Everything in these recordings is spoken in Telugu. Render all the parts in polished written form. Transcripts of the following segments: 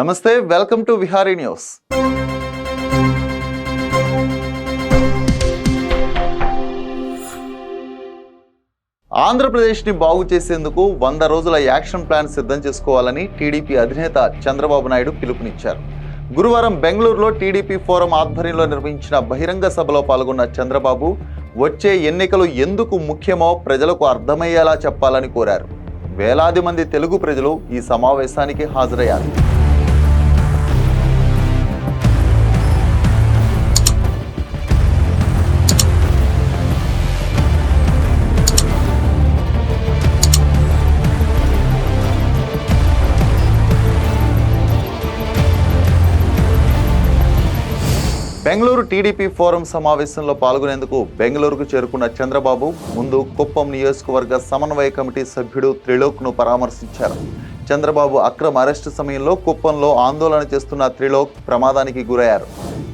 నమస్తే, వెల్కమ్ టు విహారీ న్యూస్. ఆంధ్రప్రదేశ్ని బాగు చేసేందుకు 100 రోజుల యాక్షన్ ప్లాన్ సిద్ధం చేసుకోవాలని టీడీపీ అధినేత చంద్రబాబు నాయుడు పిలుపునిచ్చారు. గురువారం బెంగళూరులో టీడీపీ ఫోరం ఆధ్వర్యంలో నిర్వహించిన బహిరంగ సభలో పాల్గొన్న చంద్రబాబు వచ్చే ఎన్నికలు ఎందుకు ముఖ్యమో ప్రజలకు అర్థమయ్యేలా చెప్పాలని కోరారు. వేలాది మంది తెలుగు ప్రజలు ఈ సమావేశానికి హాజరయ్యారు. బెంగళూరు టీడీపీ ఫోరం సమావేశంలో పాల్గొనేందుకు బెంగళూరుకు చేరుకున్న చంద్రబాబు ముందు కుప్పం నియోజకవర్గ సమన్వయ కమిటీ సభ్యుడు త్రిలోక్ను పరామర్శించారు. చంద్రబాబు అక్రమ అరెస్టు సమయంలో కుప్పంలో ఆందోళన చేస్తున్న త్రిలోక్ ప్రమాదానికి గురయ్యారు.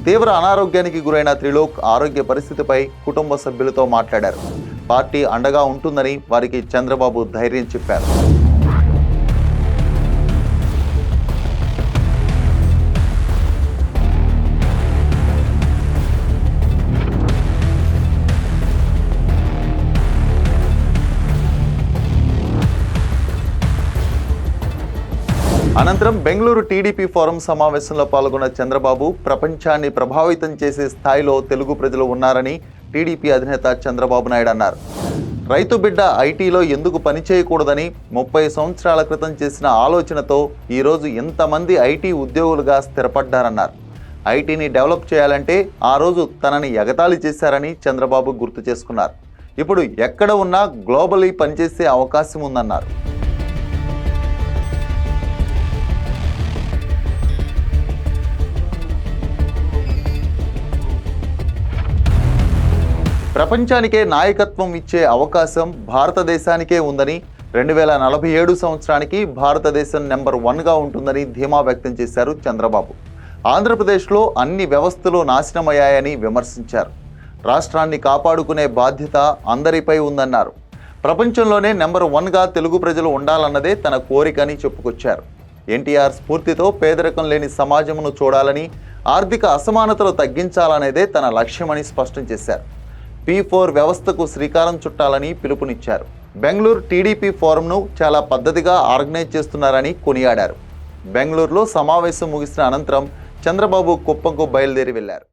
తీవ్ర అనారోగ్యానికి గురైన త్రిలోక్ ఆరోగ్య పరిస్థితిపై కుటుంబ సభ్యులతో మాట్లాడారు. పార్టీ అండగా ఉంటుందని వారికి చంద్రబాబు ధైర్యం చెప్పారు. అనంతరం బెంగళూరు టీడీపీ ఫోరం సమావేశంలో పాల్గొన్న చంద్రబాబు ప్రపంచాన్ని ప్రభావితం చేసే స్థాయిలో తెలుగు ప్రజలు ఉన్నారని టీడీపీ అధినేత చంద్రబాబు నాయుడు అన్నారు. రైతు బిడ్డ ఐటీలో ఎందుకు పనిచేయకూడదని 30 సంవత్సరాల క్రితం చేసిన ఆలోచనతో ఈరోజు ఎంతమంది ఐటీ ఉద్యోగులుగా స్థిరపడ్డారన్నారు. ఐటీని డెవలప్ చేయాలంటే ఆ రోజు తనని ఎగతాళి చేశారని చంద్రబాబు గుర్తు చేసుకున్నారు. ఇప్పుడు ఎక్కడ ఉన్నా గ్లోబలీ పనిచేసే అవకాశం ఉందన్నారు. ప్రపంచానికే నాయకత్వం ఇచ్చే అవకాశం భారతదేశానికే ఉందని, 2047 సంవత్సరానికి భారతదేశం నెంబర్ 1గా ఉంటుందని ధీమా వ్యక్తం చేశారు చంద్రబాబు. ఆంధ్రప్రదేశ్లో అన్ని వ్యవస్థలు నాశనమయ్యాయని విమర్శించారు. రాష్ట్రాన్ని కాపాడుకునే బాధ్యత అందరిపై ఉందన్నారు. ప్రపంచంలోనే నెంబర్ 1గా తెలుగు ప్రజలు ఉండాలన్నదే తన కోరికని చెప్పుకొచ్చారు. ఎన్టీఆర్ స్ఫూర్తితో పేదరికం లేని సమాజమును చూడాలని, ఆర్థిక అసమానతలు తగ్గించాలనేదే తన లక్ష్యమని స్పష్టం చేశారు. P4 వ్యవస్థకు శ్రీకారం చుట్టాలని పిలుపునిచ్చారు. బెంగళూరు టీడీపీ ఫోరంను చాలా పద్ధతిగా ఆర్గనైజ్ చేస్తున్నారని కొనియాడారు. బెంగళూరులో సమావేశం ముగిసిన అనంతరం చంద్రబాబు కుప్పంకు బయలుదేరి వెళ్లారు.